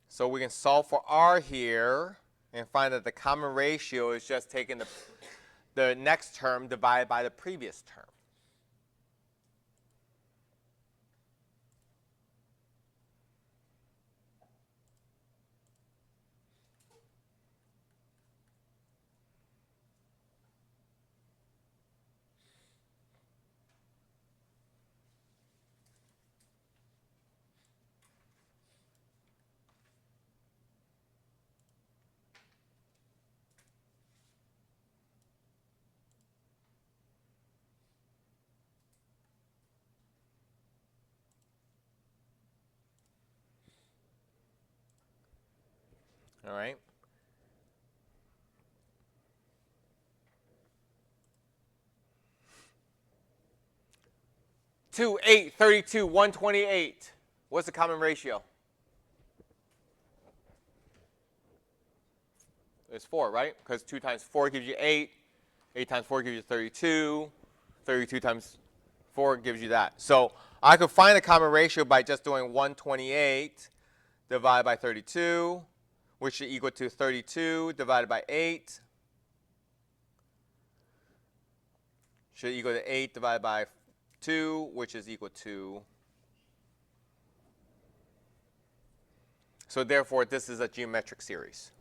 So we can solve for r here and find that the common ratio is just taking the next term divided by the previous term. All right. Two, 8, 32, 128. What's the common ratio? It's 4, right? Because 2 times 4 gives you 8. 8 times 4 gives you 32. 32 times 4 gives you that. So I could find the common ratio by just doing 128 divided by 32, which should equal to 32 divided by 8. Should equal to 8 divided by 2, which is equal to. So therefore, this is a geometric series.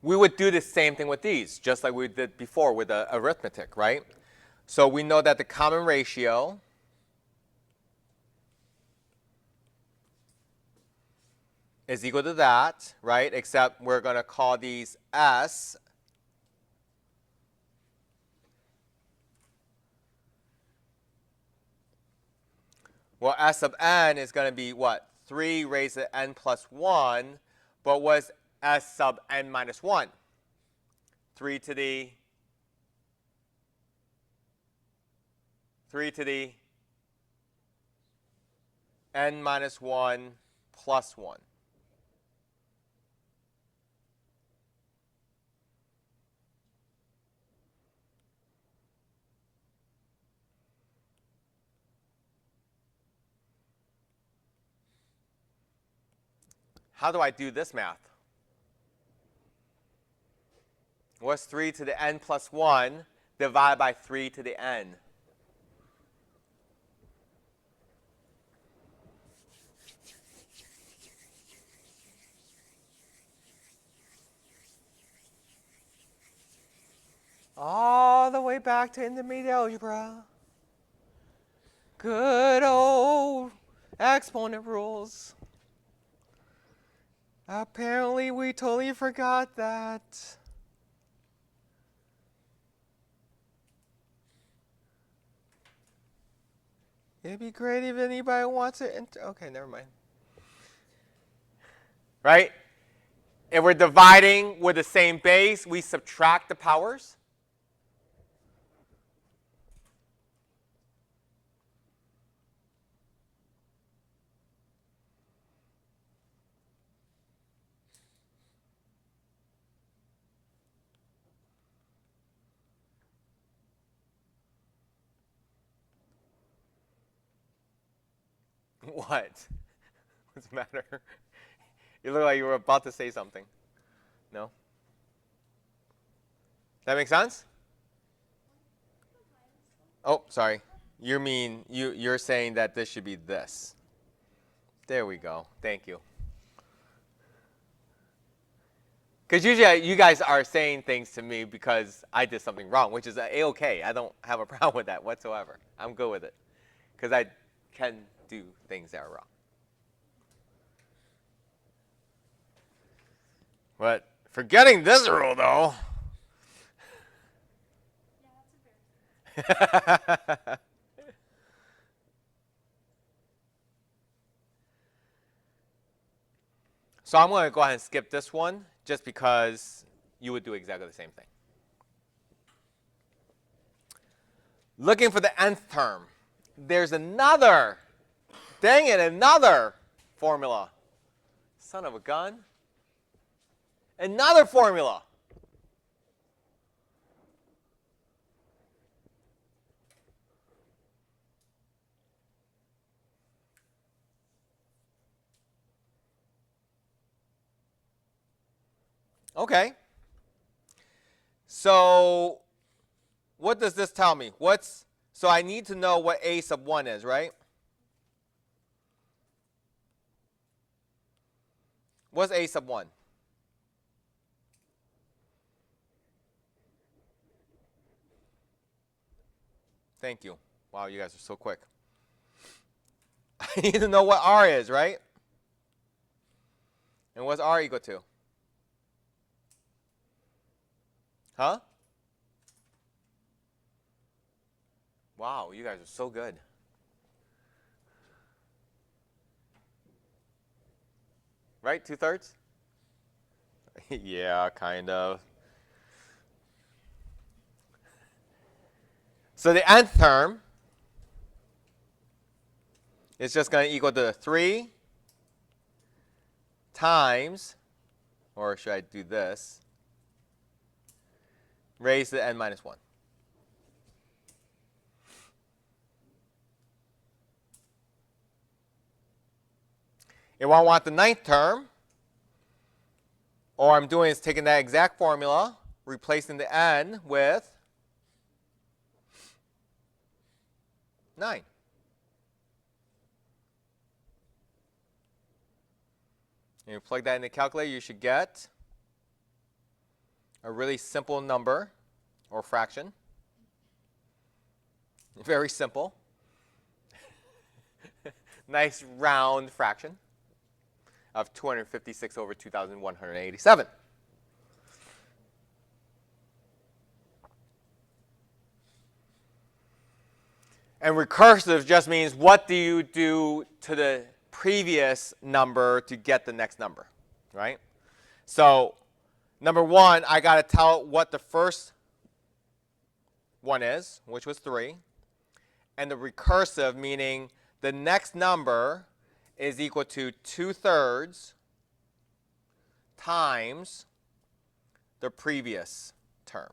We would do the same thing with these, just like we did before with the arithmetic, right? So we know that the common ratio is equal to that, right? Except we're going to call these S. Well, S sub n is going to be what? 3 raised to n plus 1. But what's S sub n minus 1? 3 to the n minus 1 plus 1. How do I do this math? What's 3 to the n plus 1 divided by 3 to the n? All the way back to intermediate algebra. Good old exponent rules. Apparently we totally forgot that. It'd be great if anybody wants it. Okay, never mind. Right? If we're dividing with the same base, we subtract the powers. What? What's the matter? You look like you were about to say something. No? That make sense? Oh, sorry. You're saying that this should be this. There we go. Thank you. Because usually you guys are saying things to me because I did something wrong, which is A-okay. I don't have a problem with that whatsoever. I'm good with it. Because I can do things that are wrong. But forgetting this rule, though. Yeah, that's embarrassing. So I'm going to go ahead and skip this one just because you would do exactly the same thing. Looking for the nth term. There's another, dang it, another formula. Son of a gun. Another formula. Okay. So what does this tell me? So I need to know what a sub 1 is, right? What's a sub 1? Thank you. Wow, you guys are so quick. I need to know what r is, right? And what's r equal to? Huh? Wow, you guys are so good. Right? 2/3? Yeah, kind of. So the nth term is just going to equal to 3 times, or should I do this, raised to the n minus 1. If I want the ninth term, all I'm doing is taking that exact formula, replacing the n with 9. And you plug that in the calculator, you should get a really simple number or fraction. Very simple. Nice round fraction of 256 over 2,187. And recursive just means what do you do to the previous number to get the next number, right? So number 1, I got to tell what the first one is, which was 3. And the recursive, meaning the next number is equal to 2/3 times the previous term.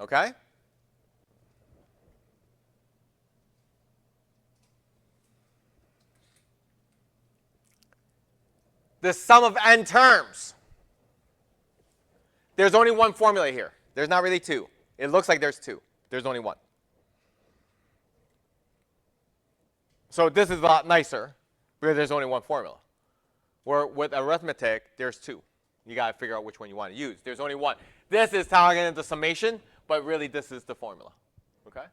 Okay? The sum of n terms. There's only one formula here. There's not really two. It looks like there's two. There's only one. So this is a lot nicer because there's only one formula. Where with arithmetic, there's two. You got to figure out which one you want to use. There's only one. This is telling it the summation, but really this is the formula. Okay?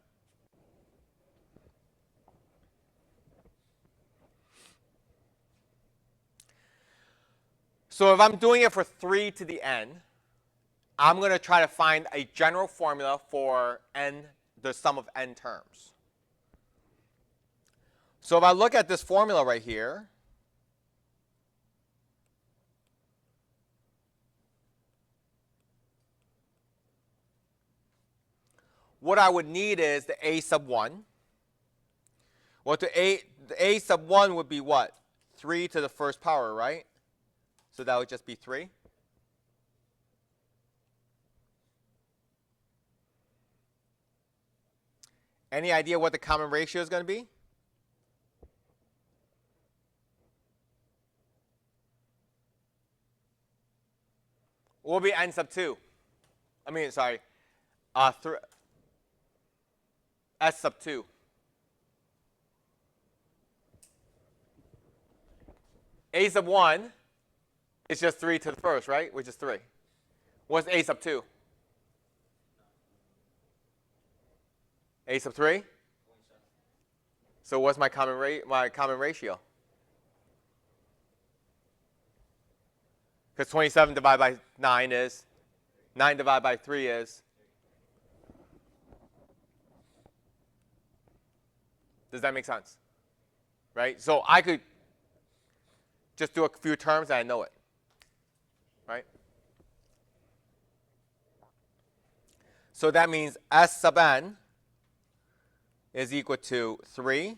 So if I'm doing it for 3 to the n, I'm going to try to find a general formula for n, the sum of n terms. So if I look at this formula right here, what I would need is the a sub 1. Well, the a sub 1 would be what? 3 to the first power, right? So that would just be 3. Any idea what the common ratio is going to be? What will be n sub 2? I mean, sorry, s sub 2. A sub 1 is just 3 to the first, right? Which is 3. What's a sub 2? A sub 3? So what's my common ratio? Because 27 divided by 9 is, 9 divided by 3 is. Does that make sense? Right? So I could just do a few terms and I know it. Right? So that means S sub n is equal to 3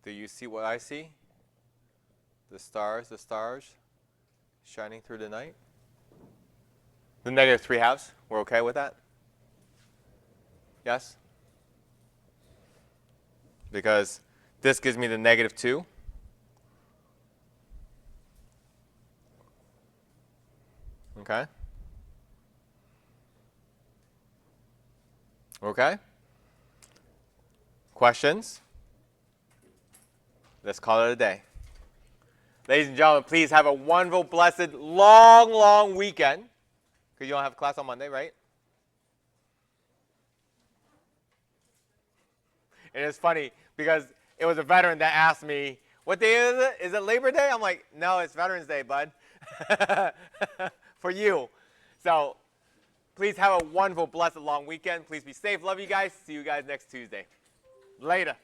Do you see what I see? The stars shining through the night. The negative 3/2, we're okay with that? Yes? Because this gives me the negative 2. Okay? Okay? Questions? Let's call it a day. Ladies and gentlemen, please have a wonderful, blessed, long, long weekend. Because you don't have class on Monday, right? And it's funny because it was a veteran that asked me, what day is it? Is it Labor Day? I'm like, no, it's Veterans Day, bud. For you. So please have a wonderful, blessed, long weekend. Please be safe. Love you guys. See you guys next Tuesday. Later.